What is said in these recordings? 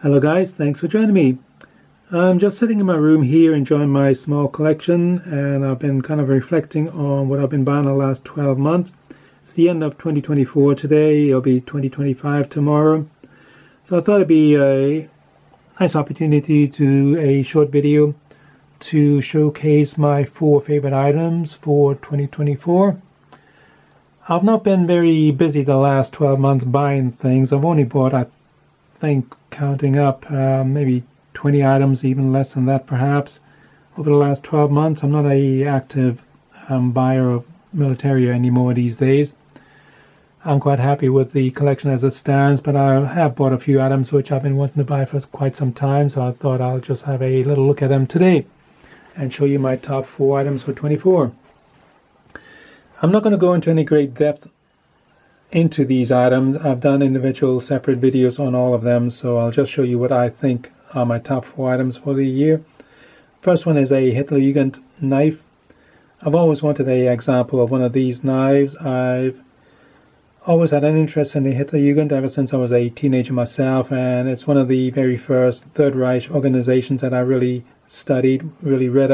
Hello guys, thanks for joining me. I'm just sitting in my room here enjoying my small collection, and I've been kind of reflecting on what I've been buying the last 12 months. It's the end of 2024 today, it'll be 2025 tomorrow. So I thought it'd be a nice opportunity to do a short video to showcase my 4 favorite items for 2024. I've not been very busy the last 12 months buying things. I've only bought, I think, counting up maybe 20 items, even less than that perhaps, over the last 12 months. I'm not a active buyer of Militaria anymore these days. I'm quite happy with the collection as it stands, but I have bought a few items which I've been wanting to buy for quite some time, so I thought I'll just have a little look at them today and show you my top 4 items for 24. I'm not going to go into any great depth into these items. I've done individual separate videos on all of them, so I'll just show you what I think are my top 4 items for the year. First one is a Hitler Yugant knife. I've always wanted an example of one of these knives. I've always had an interest in the Hitler Yugant ever since I was a teenager myself, and it's one of the very first Third Reich organizations that I really studied, really read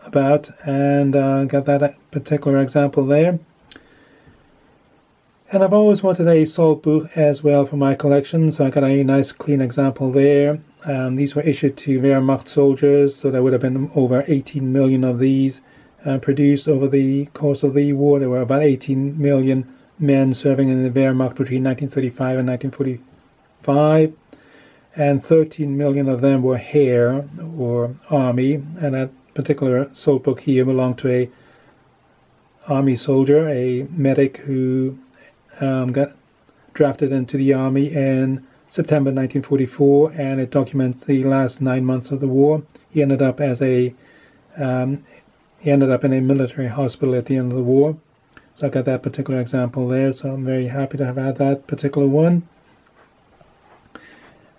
about, and got that particular example there. And I've always wanted a salt book as well for my collection, so I got a nice clean example there. These were issued to Wehrmacht soldiers, so there would have been over 18 million of these produced over the course of the war. There were about 18 million men serving in the Wehrmacht between 1935 and 1945, and 13 million of them were Heer, or Army, and that particular salt book here belonged to a Army soldier, a medic who got drafted into the Army in September 1944, and it documents the last 9 months of the war. He ended up in a military hospital at the end of the war. So I got that particular example there, so I'm very happy to have had that particular one.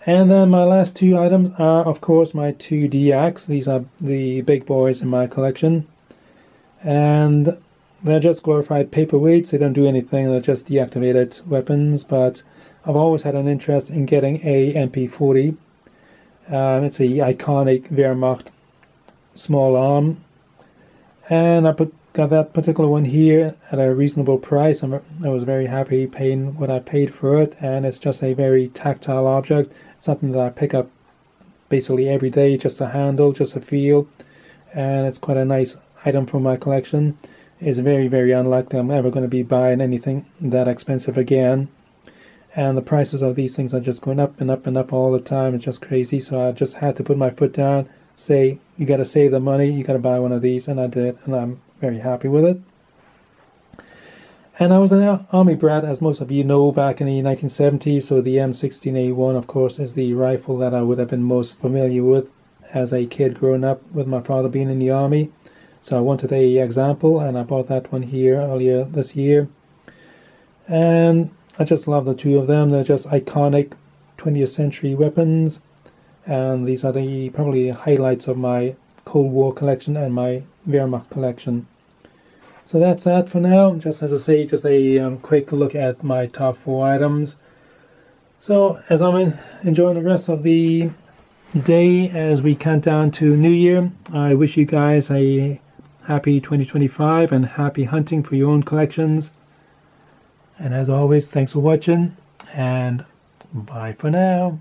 And then my last 2 items are, of course, my 2 DX. These are the big boys in my collection, and they're just glorified paperweights. They don't do anything, they're just deactivated weapons, but I've always had an interest in getting a MP40. It's a iconic Wehrmacht small arm, and I got that particular one here at a reasonable price. I was very happy paying what I paid for it, and it's just a very tactile object. It's something that I pick up basically every day, just to handle, just to feel, and it's quite a nice item from my collection. It's very, very unlikely I'm ever going to be buying anything that expensive again, and the prices of these things are just going up and up and up all the time. It's just crazy, so I just had to put my foot down, say, you got to save the money, you got to buy one of these, and I did, and I'm very happy with it. And I was an Army brat, as most of you know, back in the 1970s, so the M16A1, of course, is the rifle that I would have been most familiar with as a kid growing up, with my father being in the Army. So I wanted a example, and I bought that one here earlier this year. And I just love the 2 of them. They're just iconic 20th century weapons, and these are probably the highlights of my Cold War collection and my Wehrmacht collection. So that's that for now. Just as I say, just a quick look at my top 4 items. So as I'm enjoying the rest of the day as we count down to New Year, I wish you guys a happy 2025 and happy hunting for your own collections. And as always, thanks for watching, and bye for now.